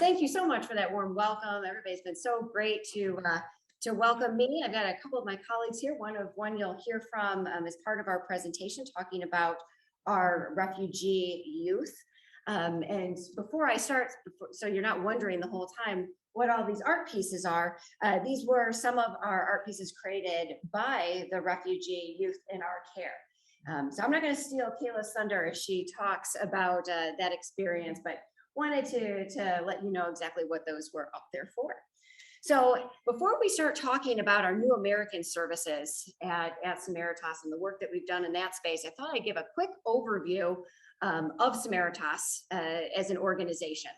thank you so much for that warm welcome. Everybody's been so great to welcome me. I've got a couple of my colleagues here. One you'll hear from as part of our presentation, talking about our refugee youth. And before I start, so you're not wondering the whole time what all these art pieces are, these were some of our art pieces created by the refugee youth in our care. So I'm not going to steal Kayla's thunder as she talks about that experience, but wanted to let you know exactly what those were up there for. So before we start talking about our new American services at Samaritas and the work that we've done in that space, I thought I'd give a quick overview of Samaritas as an organization.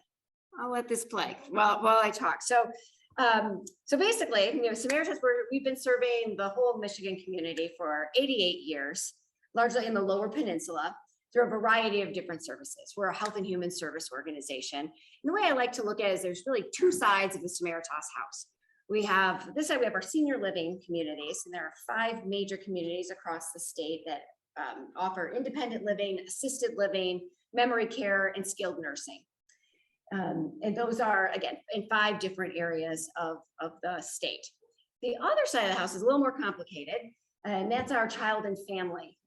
I'll let this play while I talk. So basically, Samaritas, we've been serving the whole Michigan community for 88 years, largely in the Lower Peninsula, through a variety of different services. We're a health and human service organization. And the way I like to look at it is there's really two sides of the Samaritas house. We have this side, we have our senior living communities, and there are 5 major communities across the state that offer independent living, assisted living, memory care, and skilled nursing. And those are, again, in 5 different areas of the state. The other side of the house is a little more complicated, and that's our child and family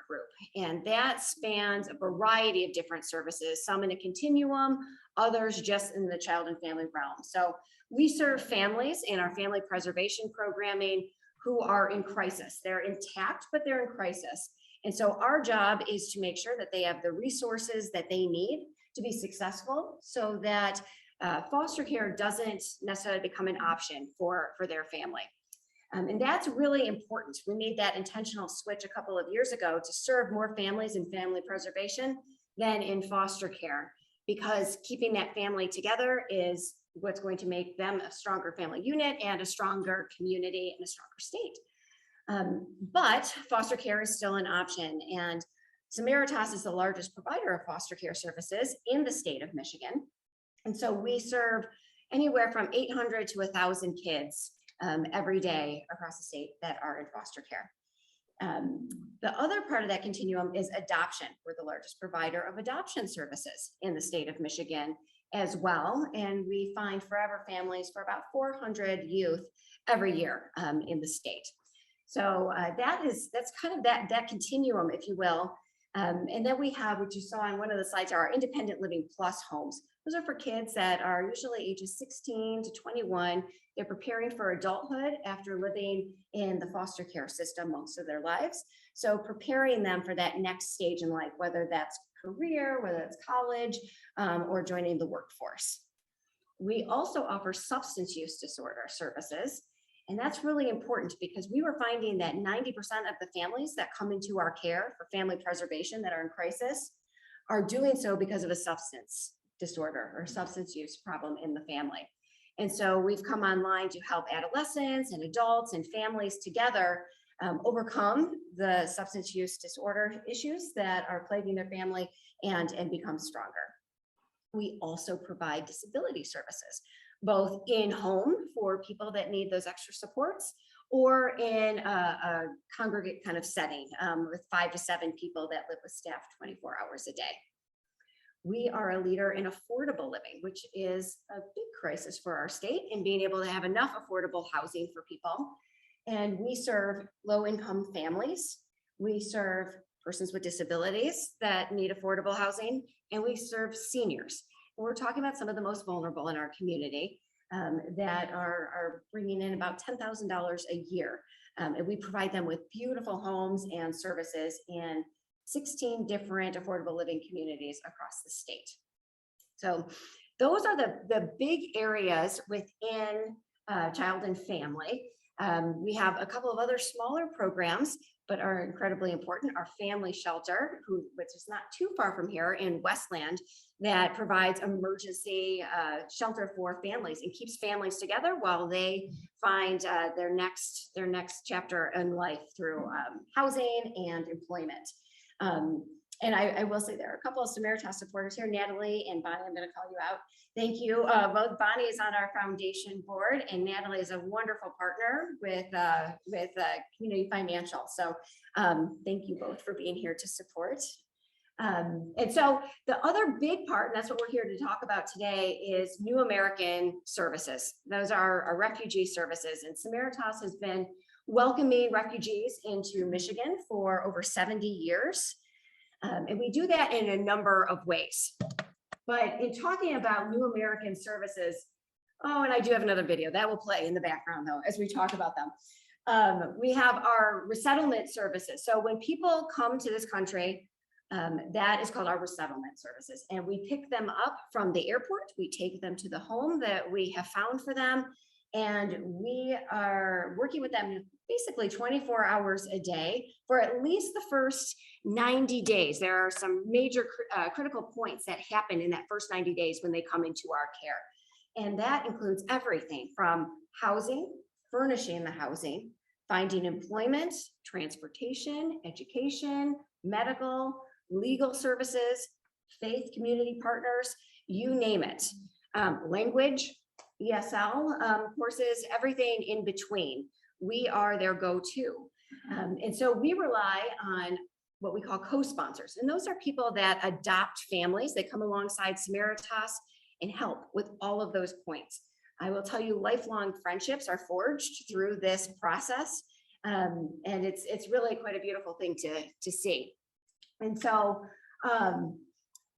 group. And that spans a variety of different services, some in a continuum, others just in the child and family realm. So we serve families in our family preservation programming who are in crisis. They're intact, but they're in crisis. And so our job is to make sure that they have the resources that they need to be successful, so that foster care doesn't necessarily become an option for their family. And that's really important. We made that intentional switch a couple of years ago to serve more families in family preservation than in foster care, because keeping that family together is what's going to make them a stronger family unit and a stronger community and a stronger state. But foster care is still an option, and Samaritas is the largest provider of foster care services in the state of Michigan. And so we serve anywhere from 800 to 1,000 kids every day across the state that are in foster care. The other part of that continuum is adoption. We're the largest provider of adoption services in the state of Michigan as well. And we find forever families for about 400 youth every year in the state. So that's kind of that continuum, if you will. And then we have, which you saw on one of the slides, are our independent living plus homes. Those are for kids that are usually ages 16 to 21. They're preparing for adulthood after living in the foster care system most of their lives. So preparing them for that next stage in life, whether that's career, whether it's college, or joining the workforce. We also offer substance use disorder services. And that's really important because we were finding that 90% of the families that come into our care for family preservation that are in crisis are doing so because of a substance disorder or substance use problem in the family. And so we've come online to help adolescents and adults and families together overcome the substance use disorder issues that are plaguing their family and become stronger. We also provide disability services, both in home for people that need those extra supports, or in a congregate kind of setting with 5 to 7 people that live with staff 24 hours a day. We are a leader in affordable living, which is a big crisis for our state, in being able to have enough affordable housing for people. And we serve low-income families. We serve persons with disabilities that need affordable housing, and we serve seniors. We're talking about some of the most vulnerable in our community that are bringing in about $10,000 a year. And we provide them with beautiful homes and services in 16 different affordable living communities across the state. So those are the big areas within child and family. We have a couple of other smaller programs, but are incredibly important. Our family shelter, which is not too far from here in Westland, that provides emergency shelter for families and keeps families together while they find their next chapter in life through housing and employment. And I will say there are a couple of Samaritas supporters here, Natalie and Bonnie. I'm going to call you out. Thank you. Both Bonnie is on our foundation board, and Natalie is a wonderful partner with Community Financial. So thank you both for being here to support. And so the other big part, and that's what we're here to talk about today, is New American Services. Those are our refugee services. And Samaritas has been welcoming refugees into Michigan for over 70 years. And we do that in a number of ways. But in talking about New American Services, oh, and I do have another video that will play in the background though, as we talk about them. We have our resettlement services. So when people come to this country, that is called our resettlement services. And we pick them up from the airport. We take them to the home that we have found for them. And we are working with them basically 24 hours a day for at least the first 90 days. There are some major critical points that happen in that first 90 days when they come into our care. And that includes everything from housing, furnishing the housing, finding employment, transportation, education, medical, legal services, faith community partners, you name it. Language, ESL courses, everything in between. We are their go-to. And so we rely on what we call co-sponsors. And those are people that adopt families. They come alongside Samaritas and help with all of those points. I will tell you, lifelong friendships are forged through this process. And it's really quite a beautiful thing to see. And so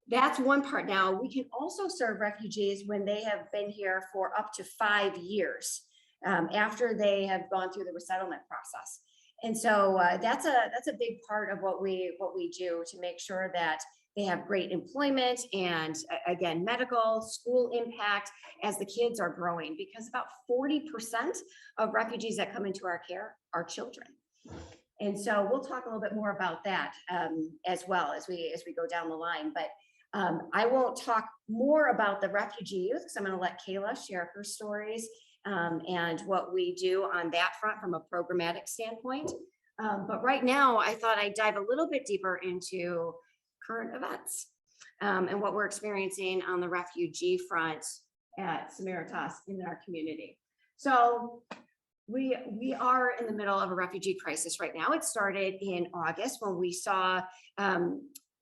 that's one part. Now, we can also serve refugees when they have been here for up to 5 years after they have gone through the resettlement process. And so that's a big part of what we do to make sure that they have great employment and, again, medical, school impact as the kids are growing, because about 40% of refugees that come into our care are children. And so we'll talk a little bit more about that as well as we go down the line. But I won't talk more about the refugee youth because I'm going to let Kayla share her stories and what we do on that front from a programmatic standpoint. But right now, I thought I'd dive a little bit deeper into current events and what we're experiencing on the refugee front at Samaritas in our community. So we are in the middle of a refugee crisis right now. It started in August when we saw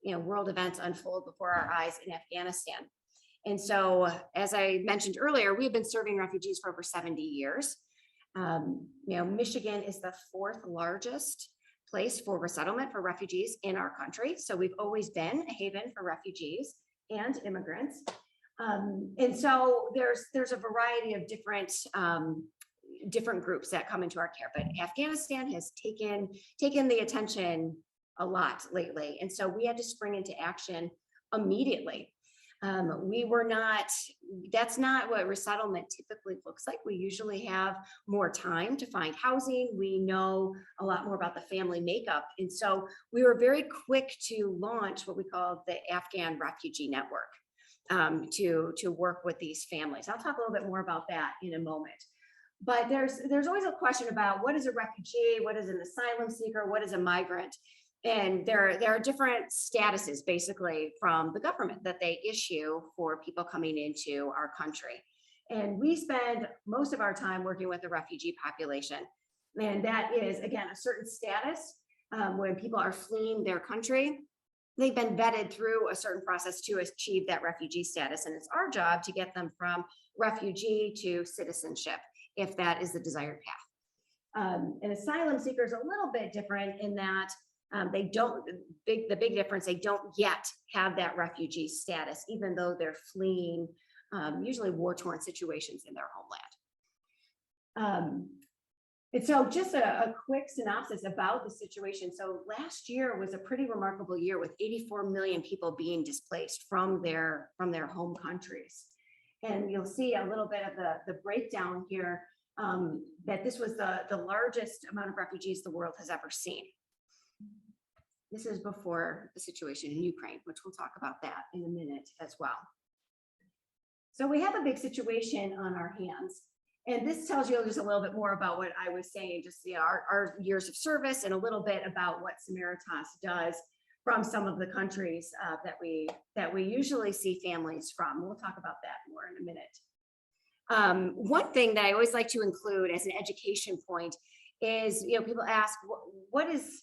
world events unfold before our eyes in Afghanistan. And so, as I mentioned earlier, we've been serving refugees for over 70 years. Michigan is the 4th largest place for resettlement for refugees in our country. So we've always been a haven for refugees and immigrants. And so there's a variety of different groups that come into our care, but Afghanistan has taken the attention a lot lately. And so we had to spring into action immediately. That's not what resettlement typically looks like. We usually have more time to find housing. We know a lot more about the family makeup. And so we were very quick to launch what we call the Afghan Refugee Network to work with these families. I'll talk a little bit more about that in a moment. But there's always a question about what is a refugee, what is an asylum seeker, what is a migrant? And there are different statuses basically from the government that they issue for people coming into our country. And we spend most of our time working with the refugee population. And that is, again, a certain status when people are fleeing their country. They've been vetted through a certain process to achieve that refugee status. And it's our job to get them from refugee to citizenship, if that is the desired path. An asylum seeker is a little bit different in that the big difference, they don't yet have that refugee status, even though they're fleeing usually war-torn situations in their homeland. And so just a quick synopsis about the situation. So last year was a pretty remarkable year with 84 million people being displaced from their home countries. And you'll see a little bit of the breakdown here that this was the largest amount of refugees the world has ever seen. This is before the situation in Ukraine, which we'll talk about that in a minute as well. So we have a big situation on our hands. And this tells you just a little bit more about what I was saying, just our years of service and a little bit about what Samaritas does from some of the countries that we usually see families from. We'll talk about that more in a minute. One thing that I always like to include as an education point is, people ask, what is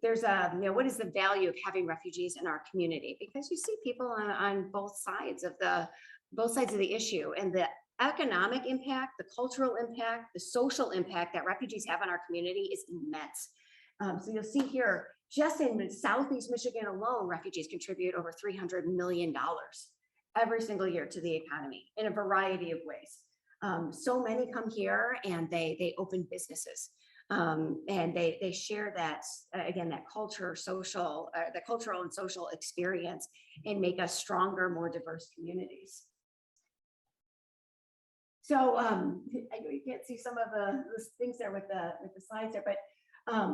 there's a, what is the value of having refugees in our community? Because you see people on both sides of the issue, and the economic impact, the cultural impact, the social impact that refugees have on our community is immense. So you'll see here, just in Southeast Michigan alone, refugees contribute over $300 million every single year to the economy in a variety of ways. So many come here and they open businesses. And they share that, again, that cultural and social experience, and make us stronger, more diverse communities. So I know you can't see some of the things there with the slides there, but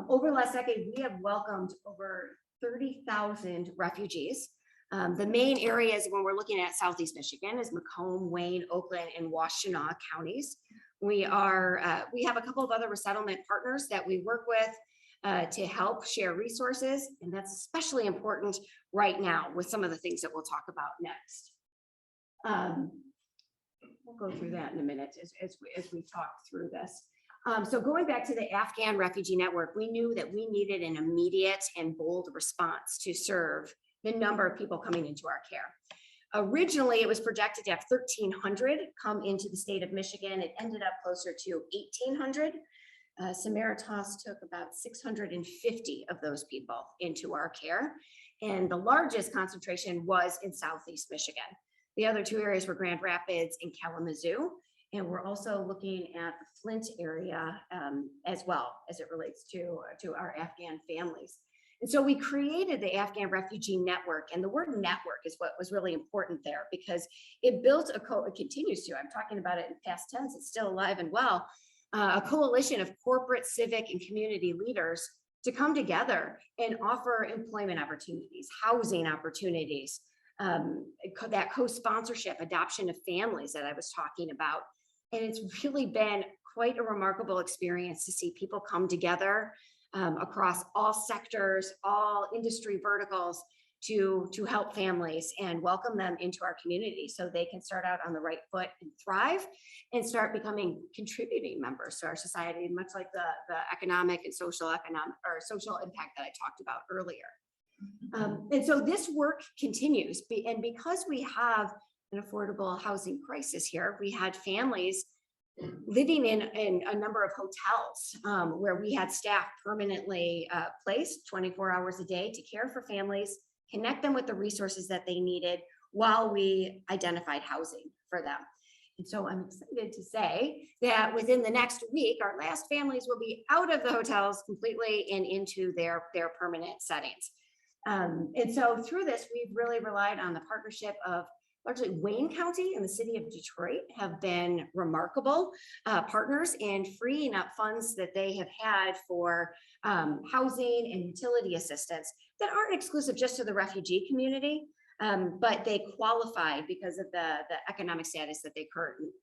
over the last decade, we have welcomed over 30,000 refugees. The main areas when we're looking at Southeast Michigan is Macomb, Wayne, Oakland, and Washtenaw counties. We have a couple of other resettlement partners that we work with to help share resources, and that's especially important right now with some of the things that we'll talk about next. We'll go through that in a minute as we talk through this. So going back to the Afghan Refugee Network, we knew that we needed an immediate and bold response to serve the number of people coming into our care. Originally, it was projected to have 1,300 come into the state of Michigan. It ended up closer to 1,800. Samaritas took about 650 of those people into our care. And the largest concentration was in Southeast Michigan. The other two areas were Grand Rapids and Kalamazoo. And we're also looking at the Flint area as well, as it relates to our Afghan families. And so we created the Afghan Refugee Network, and the word network is what was really important there, because it built it continues to, I'm talking about it in past tense, it's still alive and well, a coalition of corporate, civic, and community leaders to come together and offer employment opportunities, housing opportunities, that co-sponsorship, adoption of families that I was talking about. And it's really been quite a remarkable experience to see people come together across all sectors, all industry verticals, to help families and welcome them into our community so they can start out on the right foot and thrive and start becoming contributing members to our society, much like the economic and social impact that I talked about earlier. And so this work continues, and because we have an affordable housing crisis here, we had families living in a number of hotels where we had staff permanently placed 24 hours a day to care for families, connect them with the resources that they needed while we identified housing for them. And so I'm excited to say that within the next week, our last families will be out of the hotels completely and into their permanent settings. And so through this, we've really relied on the partnership of largely Wayne County and the city of Detroit have been remarkable partners in freeing up funds that they have had for housing and utility assistance that aren't exclusive just to the refugee community, but they qualify because of the economic status that they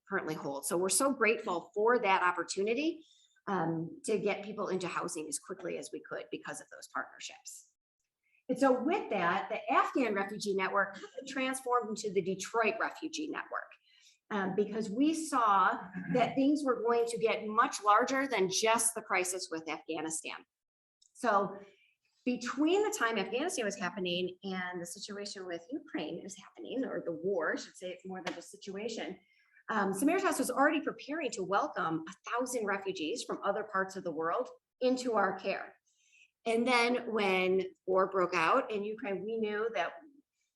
currently hold. So we're so grateful for that opportunity to get people into housing as quickly as we could because of those partnerships. And so with that, the Afghan Refugee Network transformed into the Detroit Refugee Network because we saw that things were going to get much larger than just the crisis with Afghanistan. So between the time Afghanistan was happening and the situation with Ukraine is happening, or the war, I should say, it's more than a situation, Samaritas was already preparing to welcome 1,000 refugees from other parts of the world into our care. And then when war broke out in Ukraine, we knew that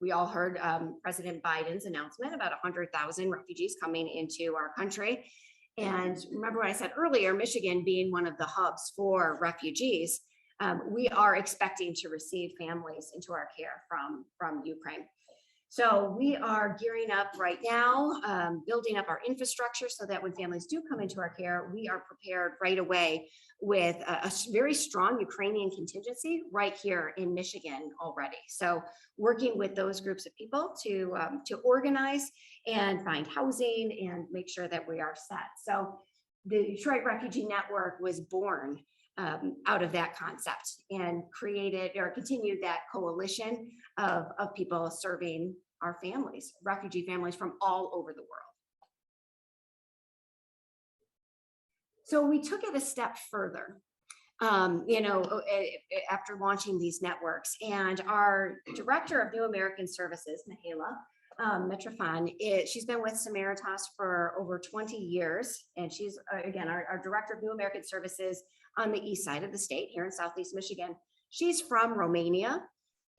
we all heard President Biden's announcement about 100,000 refugees coming into our country. And remember what I said earlier, Michigan being one of the hubs for refugees, we are expecting to receive families into our care from Ukraine. So we are gearing up right now, building up our infrastructure so that when families do come into our care, we are prepared right away with a very strong Ukrainian contingency right here in Michigan already. So working with those groups of people to organize and find housing and make sure that we are set. So the Detroit Refugee Network was born out of that concept and created or continued that coalition of people serving our families, refugee families from all over the world. So we took it a step further. after launching these networks. And our director of New American Services, Michaela Metrofan, she's been with Samaritas for over 20 years. And she's, again, our director of New American Services on the east side of the state here in Southeast Michigan. She's from Romania.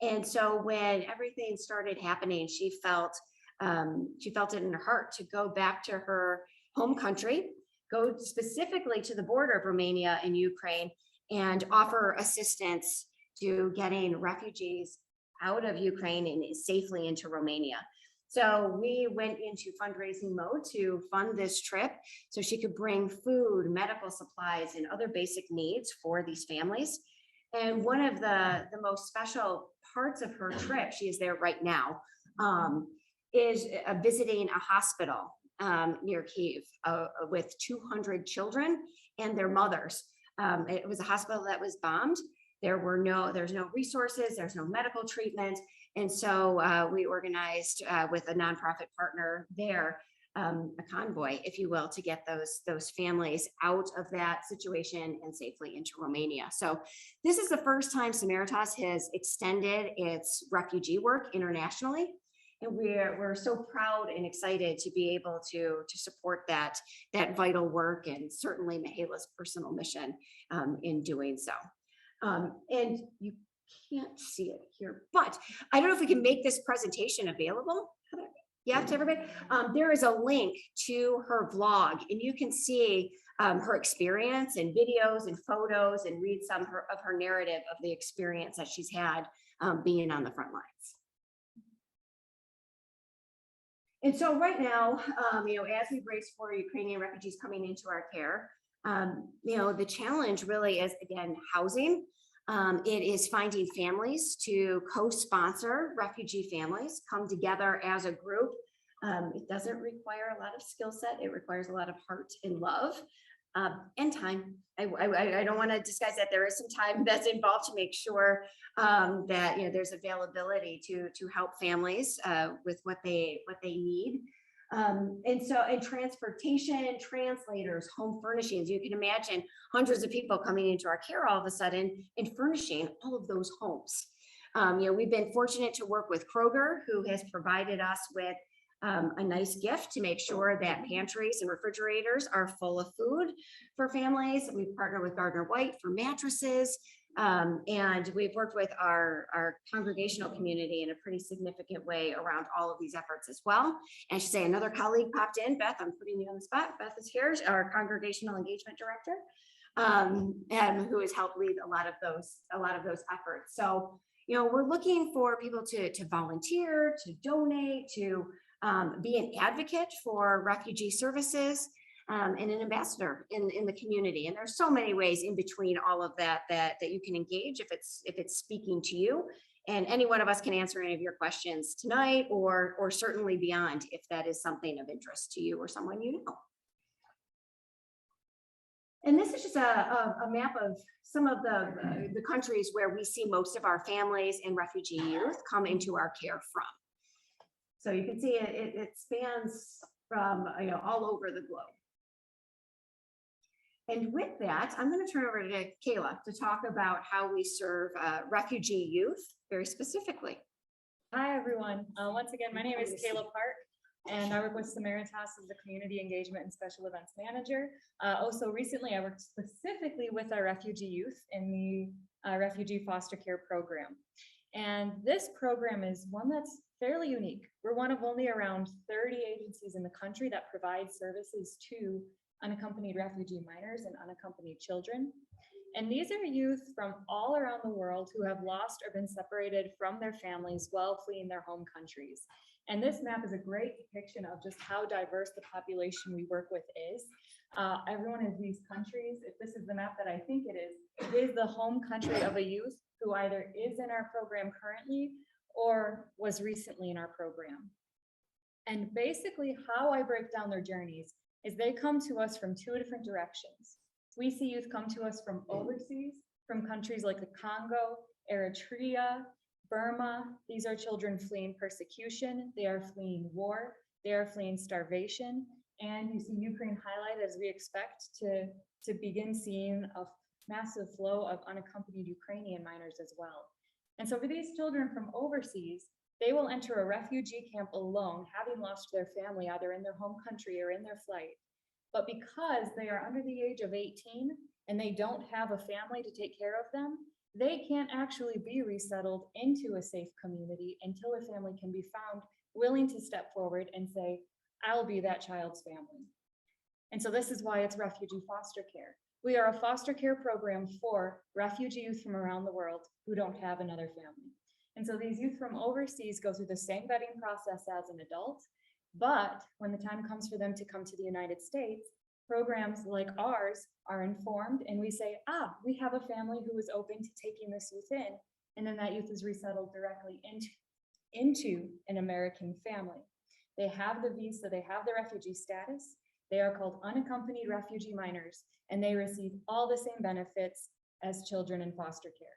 And so when everything started happening, she felt it in her heart to go back to her home country, go specifically to the border of Romania and Ukraine, and offer assistance to getting refugees out of Ukraine and safely into Romania. So we went into fundraising mode to fund this trip so she could bring food, medical supplies, and other basic needs for these families. And one of the most special parts of her trip, she is there right now, is visiting a hospital near Kyiv with 200 children and their mothers. It was a hospital that was bombed. There's no resources, there's no medical treatment. And so we organized with a nonprofit partner there, a convoy, if you will, to get those families out of that situation and safely into Romania. So this is the first time Samaritas has extended its refugee work internationally. And we're so proud and excited to be able to support that vital work, and certainly Michaela's personal mission in doing so. And you can't see it here, but I don't know if we can make this presentation available. Yeah, to everybody. There is a link to her vlog, and you can see her experience and videos and photos, and read some of her narrative of the experience that she's had being on the front lines. And so right now, as we brace for Ukrainian refugees coming into our care, the challenge really is, again, housing. It is finding families to co-sponsor refugee families, come together as a group. It doesn't require a lot of skill set. It requires a lot of heart and love and time. I don't want to disguise that there is some time that's involved to make sure that there's availability to help families with what they need. And transportation, translators, home furnishings. You can imagine hundreds of people coming into our care all of a sudden and furnishing all of those homes. We've been fortunate to work with Kroger, who has provided us with a nice gift to make sure that pantries and refrigerators are full of food for families. We've partnered with Gardner White for mattresses. And we've worked with our congregational community in a pretty significant way around all of these efforts as well. And I should say another colleague popped in. Beth, I'm putting you on the spot. Beth is here, our congregational engagement director, and who has helped lead a lot of those efforts. So, we're looking for people to volunteer, to donate, to be an advocate for refugee services, and an ambassador in the community. And there's so many ways in between all of that you can engage if it's speaking to you. And any one of us can answer any of your questions tonight, or certainly beyond, if that is something of interest to you or someone you know. And this is just a map of some of the countries where we see most of our families and refugee youth come into our care from. So you can see it spans from all over the globe. And with that, I'm going to turn over to Kayla to talk about how we serve refugee youth very specifically. Hi, everyone. Once again, my name is Kayla Park, and I work with Samaritas as the Community Engagement and Special Events Manager. Also, recently, I worked specifically with our refugee youth in the Refugee Foster Care Program. And this program is one that's fairly unique. We're one of only around 30 agencies in the country that provide services to unaccompanied refugee minors and unaccompanied children. And these are youth from all around the world who have lost or been separated from their families while fleeing their home countries. And this map is a great depiction of just how diverse the population we work with is. Everyone in these countries, if this is the map that I think it is the home country of a youth who either is in our program currently or was recently in our program. And basically how I break down their journeys is they come to us from two different directions. We see youth come to us from overseas, from countries like the Congo, Eritrea, Burma. These are children fleeing persecution. They are fleeing war. They are fleeing starvation. And you see Ukraine highlighted as we expect to begin seeing massive flow of unaccompanied Ukrainian minors as well. And so for these children from overseas, they will enter a refugee camp alone, having lost their family either in their home country or in their flight. But because they are under the age of 18 and they don't have a family to take care of them, they can't actually be resettled into a safe community until a family can be found willing to step forward and say, I'll be that child's family. And so this is why it's refugee foster care. We are a foster care program for refugee youth from around the world who don't have another family. And so these youth from overseas go through the same vetting process as an adult, but when the time comes for them to come to the United States, programs like ours are informed and we say, we have a family who is open to taking this youth in, and then that youth is resettled directly into an American family. They have the visa, they have the refugee status. They are called unaccompanied refugee minors, and they receive all the same benefits as children in foster care.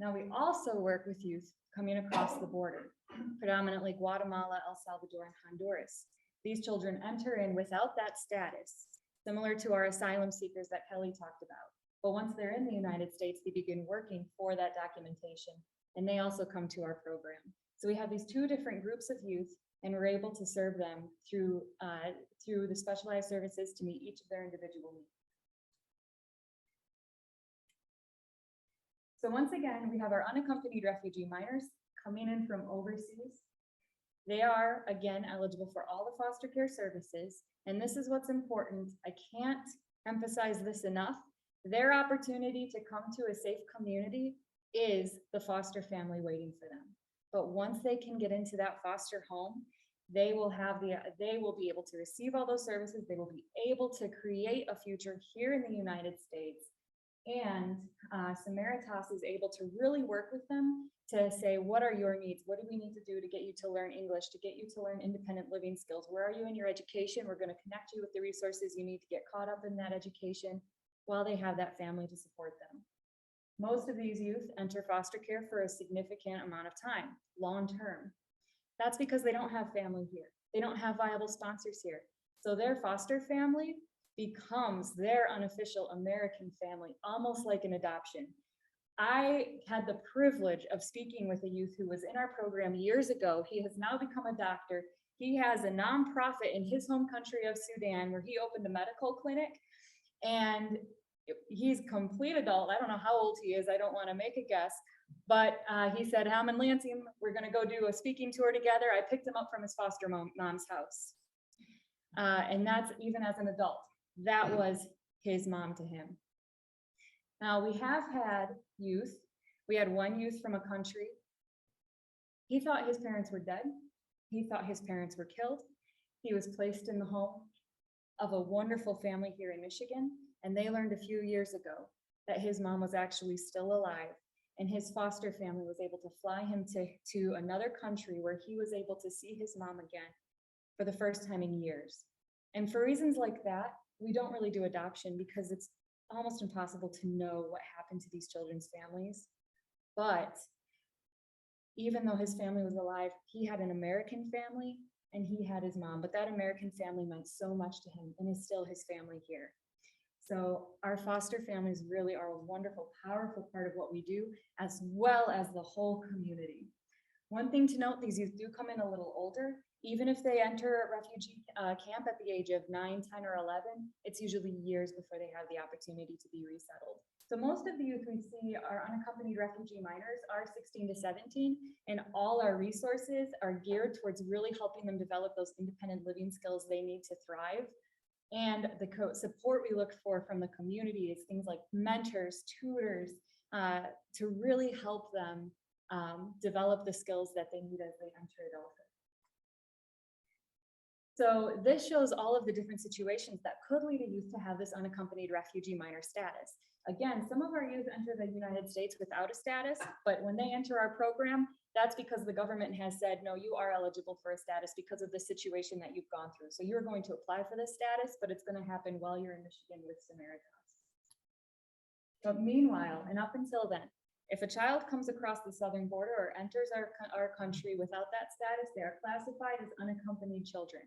Now, we also work with youth coming across the border, predominantly Guatemala, El Salvador, and Honduras. These children enter in without that status, similar to our asylum seekers that Kelli talked about. But once they're in the United States, they begin working for that documentation, and they also come to our program. So we have these two different groups of youth, and we're able to serve them through the specialized services to meet each of their individual needs. So once again, we have our unaccompanied refugee minors coming in from overseas. They are, again, eligible for all the foster care services. And this is what's important. I can't emphasize this enough. Their opportunity to come to a safe community is the foster family waiting for them. But once they can get into that foster home, they will be able to receive all those services. They will be able to create a future here in the United States. And Samaritas is able to really work with them to say, what are your needs? What do we need to do to get you to learn English, to get you to learn independent living skills? Where are you in your education? We're going to connect you with the resources you need to get caught up in that education while they have that family to support them. Most of these youth enter foster care for a significant amount of time, long term. That's because they don't have family here. They don't have viable sponsors here. So their foster family becomes their unofficial American family, almost like an adoption. I had the privilege of speaking with a youth who was in our program years ago. He has now become a doctor. He has a nonprofit in his home country of Sudan where he opened a medical clinic, and he's a complete adult. I don't know how old he is. I don't want to make a guess, but he said, I'm in Lansing. We're going to go do a speaking tour together. I picked him up from his foster mom's house. And that's even as an adult. That was his mom to him. Now, we have had youth. We had one youth from a country. He thought his parents were dead. He thought his parents were killed. He was placed in the home of a wonderful family here in Michigan, and they learned a few years ago that his mom was actually still alive, and his foster family was able to fly him to another country where he was able to see his mom again for the first time in years. And for reasons like that, we don't really do adoption because it's almost impossible to know what happened to these children's families. But even though his family was alive, he had an American family and he had his mom, but that American family meant so much to him and is still his family here. So our foster families really are a wonderful, powerful part of what we do, as well as the whole community. One thing to note, these youth do come in a little older. Even if they enter a refugee camp at the age of 9, 10, or 11, it's usually years before they have the opportunity to be resettled. So most of the youth we see are unaccompanied refugee minors are 16 to 17, and all our resources are geared towards really helping them develop those independent living skills they need to thrive. And the support we look for from the community is things like mentors, tutors, to really help them develop the skills that they need as they enter adulthood. So this shows all of the different situations that could lead a youth to have this unaccompanied refugee minor status. Again, some of our youth enter the United States without a status, but when they enter our program, that's because the government has said, no, you are eligible for a status because of the situation that you've gone through. So you're going to apply for this status, but it's going to happen while you're in Michigan with Samaritas. But meanwhile, and up until then, if a child comes across the southern border or enters our country without that status, they are classified as unaccompanied children.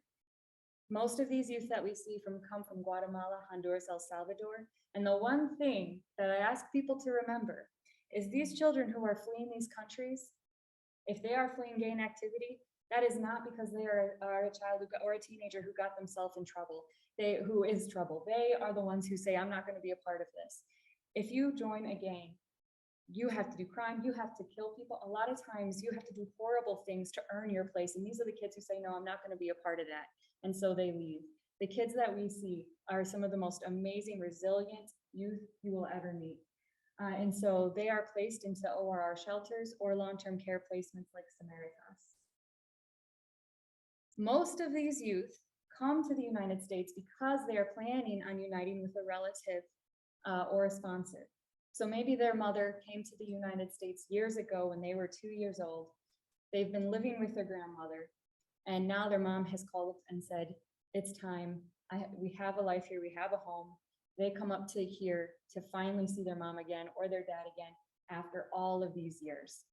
Most of these youth that we see come from Guatemala, Honduras, El Salvador. And the one thing that I ask people to remember is these children who are fleeing these countries, if they are fleeing gang activity, that is not because they are a child or a teenager who got themselves in trouble, who is trouble. They are the ones who say, I'm not going to be a part of this. If you join a gang, you have to do crime, you have to kill people. A lot of times you have to do horrible things to earn your place. And these are the kids who say, no, I'm not going to be a part of that. And so they leave. The kids that we see are some of the most amazing, resilient youth you will ever meet. And so they are placed into ORR shelters or long-term care placements like Samaritas. Most of these youth come to the United States because they are planning on uniting with a relative or a sponsor. So maybe their mother came to the United States years ago when they were 2 years old. They've been living with their grandmother, and now their mom has called and said, it's time. We have a life here, we have a home. They come up to here to finally see their mom again or their dad again after all of these years.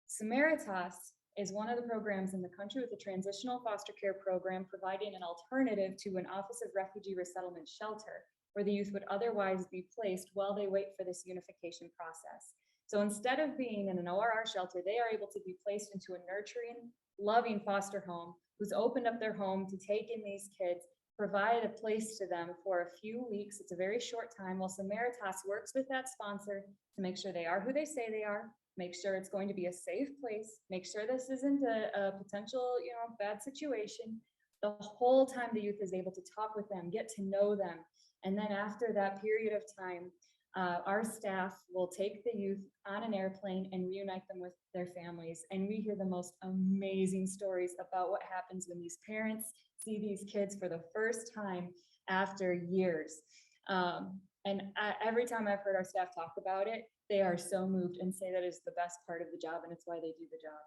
Samaritas is one of the programs in the country with a transitional foster care program providing an alternative to an Office of Refugee Resettlement shelter, where the youth would otherwise be placed while they wait for this unification process. So instead of being in an ORR shelter, they are able to be placed into a nurturing, loving foster home who's opened up their home to take in these kids, provide a place to them for a few weeks. It's a very short time, while Samaritas works with that sponsor to make sure they are who they say they are, make sure it's going to be a safe place, make sure this isn't a potential, bad situation. The whole time the youth is able to talk with them, get to know them. And then after that period of time, our staff will take the youth on an airplane and reunite them with their families. And we hear the most amazing stories about what happens when these parents see these kids for the first time after years. Every time I've heard our staff talk about it, they are so moved and say that is the best part of the job, and it's why they do the job.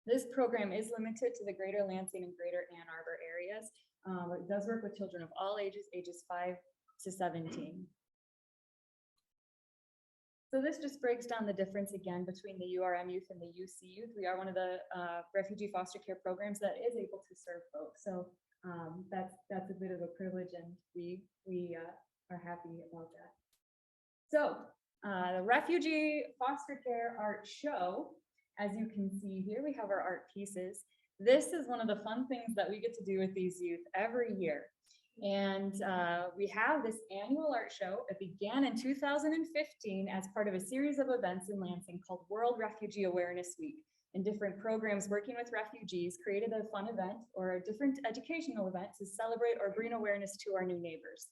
This program is limited to the greater Lansing and greater Ann Arbor areas. It does work with children of all ages 5 to 17. So this just breaks down the difference again between the URM youth and the UC youth. We are one of the refugee foster care programs that is able to serve both. So that's a bit of a privilege, and we are happy about that. So the refugee foster care art show, as you can see here, we have our art pieces. This is one of the fun things that we get to do with these youth every year. And we have this annual art show. It began in 2015 as part of a series of events in Lansing called World Refugee Awareness Week. And different programs working with refugees created a fun event or a different educational event to celebrate or bring awareness to our new neighbors.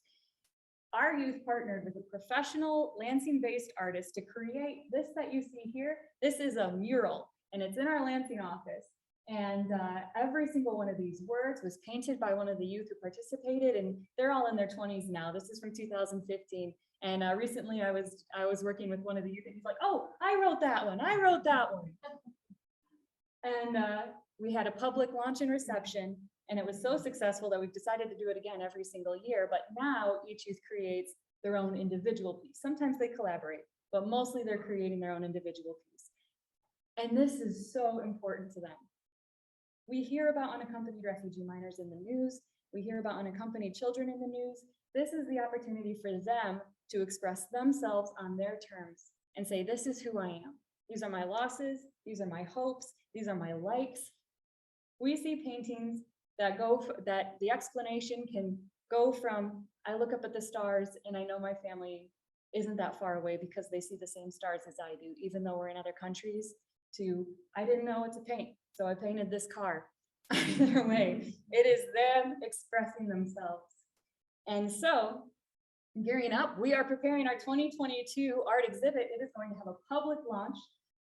Our youth partnered with a professional Lansing-based artist to create this that you see here. This is a mural, and it's in our Lansing office. And every single one of these words was painted by one of the youth who participated, and they're all in their 20s now. This is from 2015. And recently I was working with one of the youth, and he's like, oh, I wrote that one. And we had a public launch and reception, and it was so successful that we've decided to do it again every single year. But now each youth creates their own individual piece. Sometimes they collaborate, but mostly they're creating their own individual piece. And this is so important to them. We hear about unaccompanied refugee minors in the news. We hear about unaccompanied children in the news. This is the opportunity for them to express themselves on their terms and say, this is who I am. These are my losses. These are my hopes. These are my likes. We see paintings that that the explanation can go from, I look up at the stars and I know my family isn't that far away because they see the same stars as I do, even though we're in other countries, to, I didn't know what to paint, so I painted this car. Either way, it is them expressing themselves. And so, gearing up, we are preparing our 2022 art exhibit. It is going to have a public launch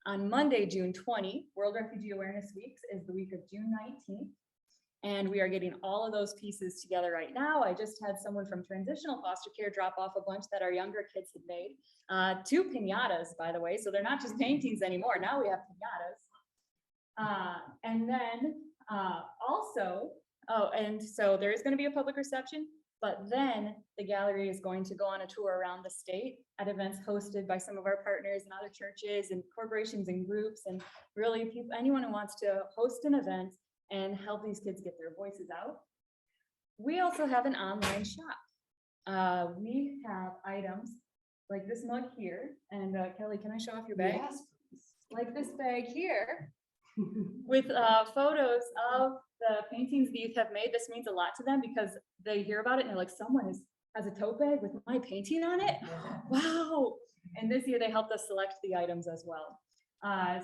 on Monday, June 20. World Refugee Awareness Week is the week of June 19th. And we are getting all of those pieces together right now. I just had someone from Transitional Foster Care drop off a bunch that our younger kids had made. 2 piñatas, by the way, so they're not just paintings anymore. Now we have piñatas. And then also, and so there is going to be a public reception, but then the gallery is going to go on a tour around the state at events hosted by some of our partners and other churches and corporations and groups. And really, anyone who wants to host an event and help these kids get their voices out. We also have an online shop. We have items like this mug here, and Kelly, can I show off your bag? Yes. Like this bag here with photos of the paintings the youth have made. This means a lot to them because they hear about it and they're like, someone has a tote bag with my painting on it. Wow. And this year they helped us select the items as well.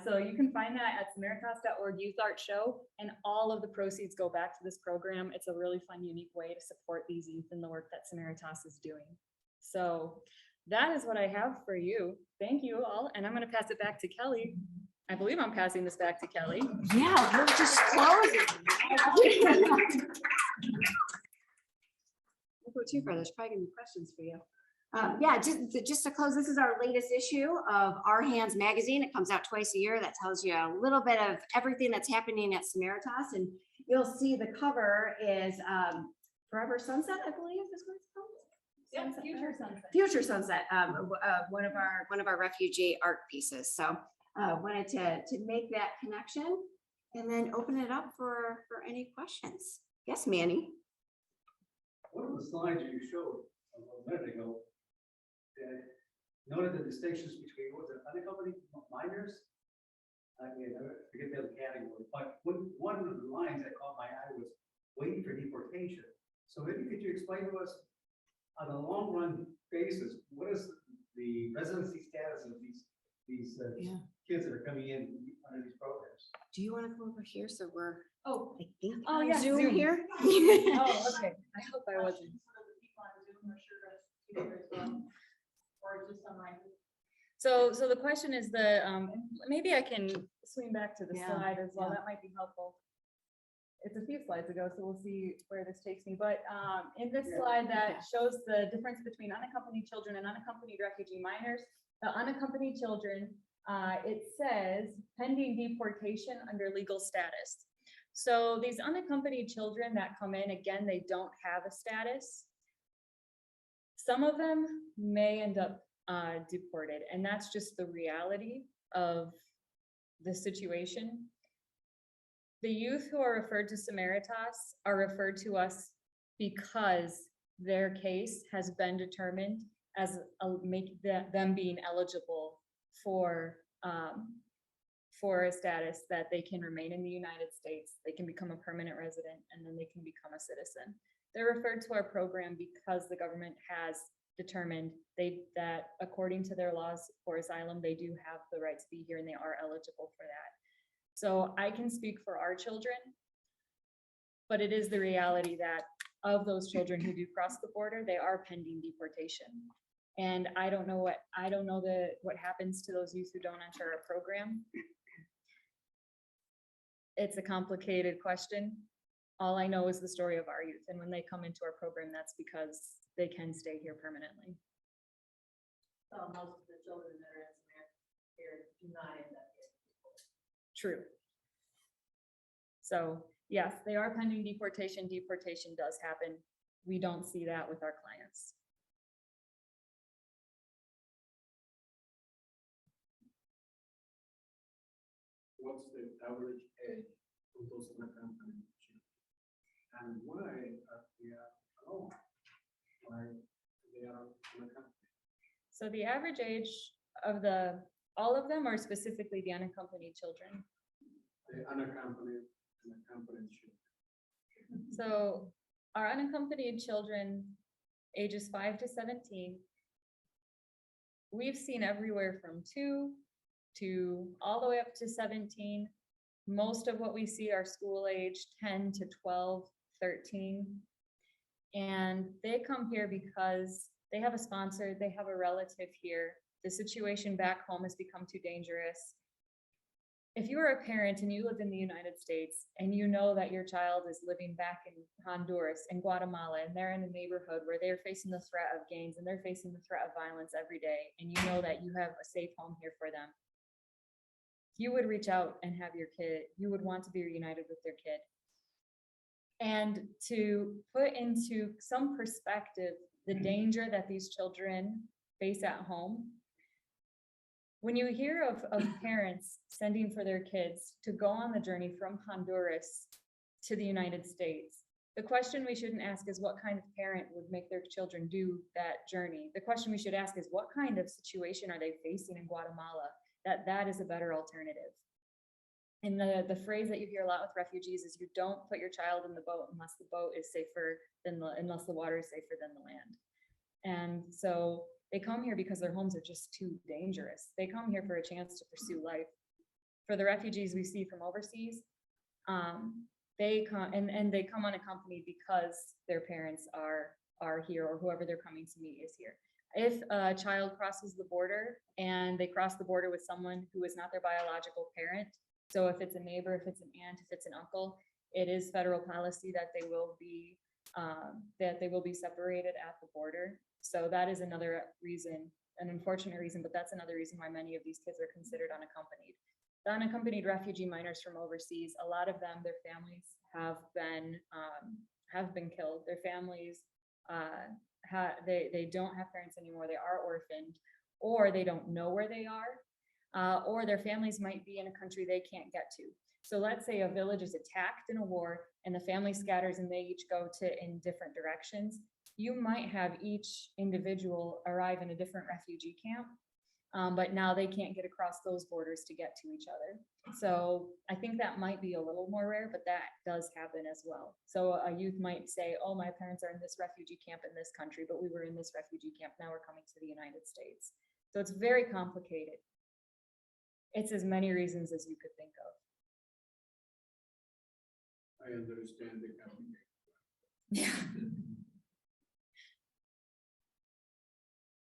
So you can find that at samaritas.org Youth Art Show, and all of the proceeds go back to this program. It's a really fun, unique way to support these youth in the work that Samaritas is doing. So that is what I have for you. Thank you all. And I'm going to pass it back to Kelly. I believe I'm passing this back to Kelly. Yeah, we'll just close it. We'll go too far. There's probably gonna be questions for you. Yeah, just to close, this is our latest issue of Our Hands magazine. It comes out twice a year. That tells you a little bit of everything that's happening at Samaritas, and you'll see the cover is Forever Sunset, I believe is what it's called. Yep, Future Sunset. Future Sunset, one of our refugee art pieces. So wanted to make that connection and then open it up for any questions. Yes, Manny. One of the slides you showed a minute ago noted the distinctions between unaccompanied minors. I forget the other category, but one of the lines that caught my eye was waiting for deportation. So maybe could you explain to us on a long run basis, what is the residency status of these kids that are coming in under these programs? Do you want to come over here? So we're, I think, Oh, on yeah, Zoom Zoom. here. Oh, okay. I hope I wasn't. So the question is maybe I can swing back to the slide as well. That might be helpful. It's a few slides ago, so we'll see where this takes me. But in this slide that shows the difference between unaccompanied children and unaccompanied refugee minors, the unaccompanied children, it says pending deportation under legal status. So these unaccompanied children that come in, again, they don't have a status. Some of them may end up deported, and that's just the reality of the situation. The youth who are referred to Samaritas are referred to us because their case has been determined as them being eligible for a status that they can remain in the United States, they can become a permanent resident, and then they can become a citizen. They're referred to our program because the government has determined that according to their laws for asylum, they do have the right to be here and they are eligible for that. So I can speak for our children, but it is the reality that of those children who do cross the border, they are pending deportation. And I don't know what happens to those youth who don't enter our program. It's a complicated question. All I know is the story of our youth, and when they come into our program, that's because they can stay here permanently. So most of the children that are in Samaritas here do not end up here. True. So yes, they are pending deportation. Deportation does happen. We don't see that with our clients. What's the average age of those unaccompanied children? And why are they alone? Why they are unaccompanied? So the average age of all of them, or specifically the unaccompanied children? The unaccompanied and accompanied children. So our unaccompanied children, ages 5 to 17, we've seen everywhere from 2 to all the way up to 17. Most of what we see are school age 10 to 12, 13. And they come here because they have a sponsor, they have a relative here. The situation back home has become too dangerous. If you are a parent and you live in the United States and you know that your child is living back in Honduras and Guatemala, and they're in a neighborhood where they're facing the threat of gangs and they're facing the threat of violence every day, and you know that you have a safe home here for them, you would reach out and have your kid, you would want to be reunited with their kid. And to put into some perspective the danger that these children face at home, when you hear of parents sending for their kids to go on the journey from Honduras to the United States. The question we shouldn't ask is what kind of parent would make their children do that journey. The question we should ask is what kind of situation are they facing in Guatemala that is a better alternative. And the phrase that you hear a lot with refugees is you don't put your child in the boat unless the boat is safer unless the water is safer than the land. And so they come here because their homes are just too dangerous. They come here for a chance to pursue life. For the refugees we see from overseas, they come and they come unaccompanied because their parents are here or whoever they're coming to meet is here. If a child crosses the border and they cross the border with someone who is not their biological parent, so if it's a neighbor, if it's an aunt, if it's an uncle, it is federal policy that they will be separated at the border. So that is another reason, an unfortunate reason, but that's another reason why many of these kids are considered unaccompanied. The unaccompanied refugee minors from overseas, a lot of them, their families have been killed. Their families, they don't have parents anymore. They are orphaned, or they don't know where they are, or their families might be in a country they can't get to. So let's say a village is attacked in a war and the family scatters and they each go in different directions. You might have each individual arrive in a different refugee camp, but now they can't get across those borders to get to each other. So I think that might be a little more rare, but that does happen as well. So a youth might say, oh, my parents are in this refugee camp in this country, but we were in this refugee camp, now we're coming to the United States. So it's very complicated. It's as many reasons as you could think of. I understand the complication. Yeah.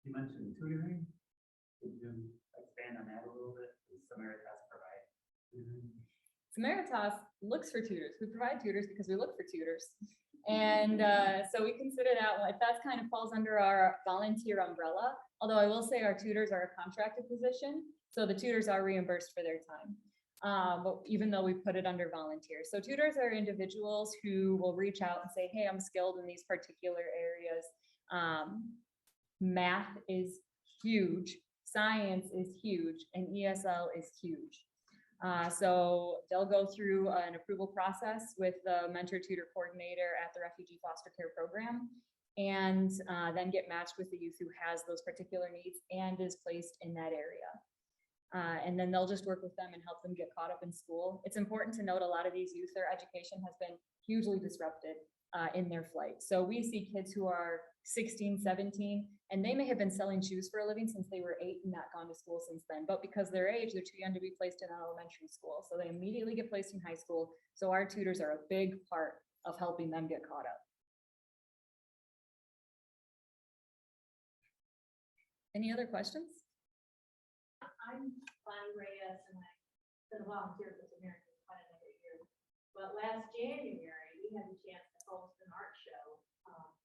You mentioned tutoring. Could you expand on that a little bit? Does Samaritas provide tutoring? Samaritas looks for tutors. We provide tutors because we look for tutors. And so we consider that kind of falls under our volunteer umbrella. Although I will say our tutors are a contracted position, so the tutors are reimbursed for their time. But even though we put it under volunteers. So tutors are individuals who will reach out and say, hey, I'm skilled in these particular areas. Math is huge, science is huge, and ESL is huge. So they'll go through an approval process with the mentor tutor coordinator at the Refugee Foster Care Program, and then get matched with the youth who has those particular needs and is placed in that area. And then they'll just work with them and help them get caught up in school. It's important to note a lot of these youth, their education has been hugely disrupted in their flight. So we see kids who are 16, 17, and they may have been selling shoes for a living since they were 8 and not gone to school since then. But because their age, they're too young to be placed in elementary school. So they immediately get placed in high school. So our tutors are a big part of helping them get caught up. Any other questions? I'm Bonnie Reyes, and I've been a volunteer for Samaritans quite a number of years. But last January, we had a chance to host an art show.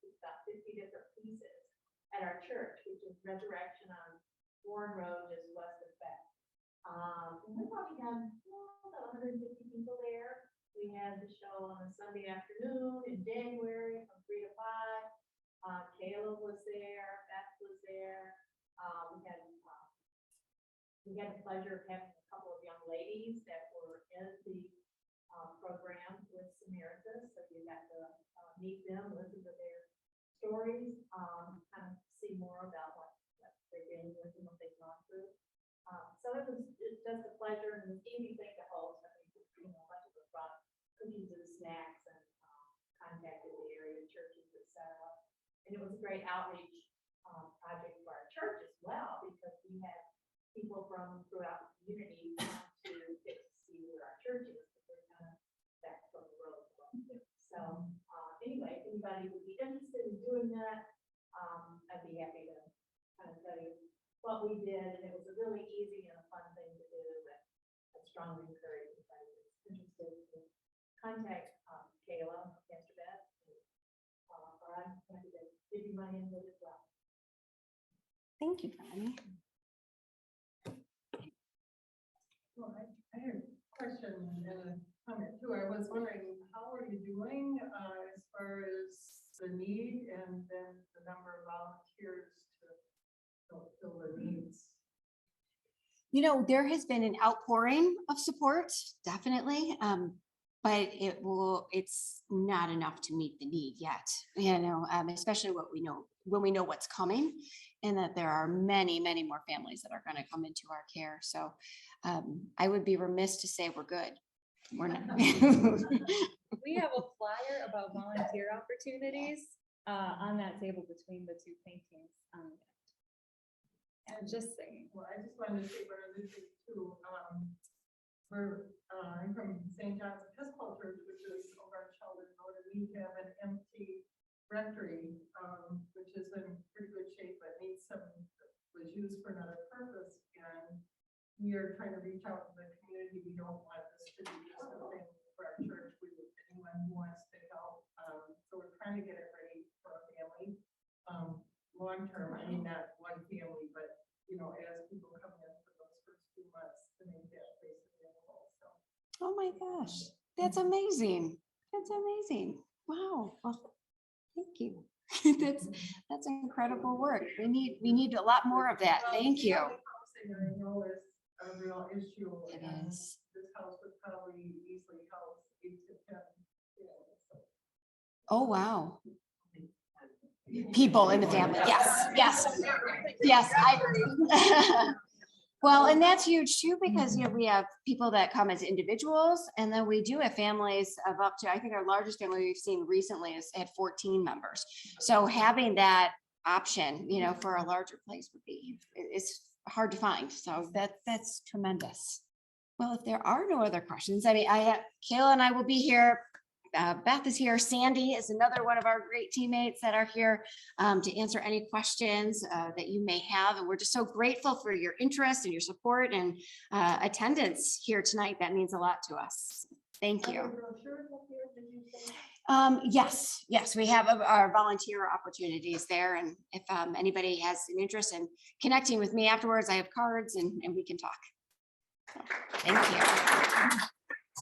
With about 50 different pieces at our church, which is Resurrection on Warren Road, just west of Beck. And we probably had about 150 people there. We had the show on a Sunday afternoon in January from 3 to 5. Caleb was there, Beth was there. We had the pleasure of having a couple of young ladies that were in the program with Samaritas, so you got to meet them, listen to their stories, kind of see more about what they're dealing with and what they've gone through. So it's just a pleasure and an easy thing to host. I think a bunch of us brought cookies and snacks and contacted the area churches, etc. And it was a great outreach project for our church as well, because we had people from throughout the community come to get to see where our church is, because they're kind of back from the road. So anyway, if anybody would be interested in doing that, I'd be happy to kind of tell you what we did. And it was a really easy and a fun thing to do, and I strongly encourage anybody that's interested to contact Kayla, Pastor Beth, or I'm happy to give you my input as well. Thank you, Bonnie. Well, I had a question and a comment too. I was wondering, how are you doing as far as the need and then the number of volunteers to fulfill the needs? You know, there has been an outpouring of support, definitely. but it's not enough to meet the need yet, especially when we know what's coming and that there are many, many more families that are going to come into our care. So I would be remiss to say we're good. We're not. We have a flyer about volunteer opportunities on that table between the two paintings. And just saying. Well, I just wanted to say one other thing too. I'm from St. John's Episcopal Church, which is over in Sheldon Road, and we have an empty rectory, which is in pretty good shape, but was used for another purpose. And we are trying to reach out to the community. We don't want this to be just a thing for our church. We would anyone who wants to help. So we're trying to get it ready for a family. Long term, I mean, not one family, but as people come in for those first few months to make that place available. So. Oh my gosh, that's amazing. That's amazing. Wow. Well, thank you. that's incredible work. We need a lot more of that. Thank you. Housing, I know, is a real issue. It is. This house would probably easily house 8 to 10. Oh, wow. People in the family. Yes. Well, and that's huge too, because we have people that come as individuals, and then we do have families of up to, I think our largest family we've seen recently is at 14 members. So having that option, for a larger place is hard to find. So that's tremendous. Well, if there are no other questions, Kayla and I will be here. Beth is here. Sandy is another one of our great teammates that are here to answer any questions that you may have. And we're just so grateful for your interest and your support and attendance here tonight. That means a lot to us. Thank you. Yes, we have our volunteer opportunities there. And if anybody has an interest in connecting with me afterwards, I have cards and we can talk. So, thank you.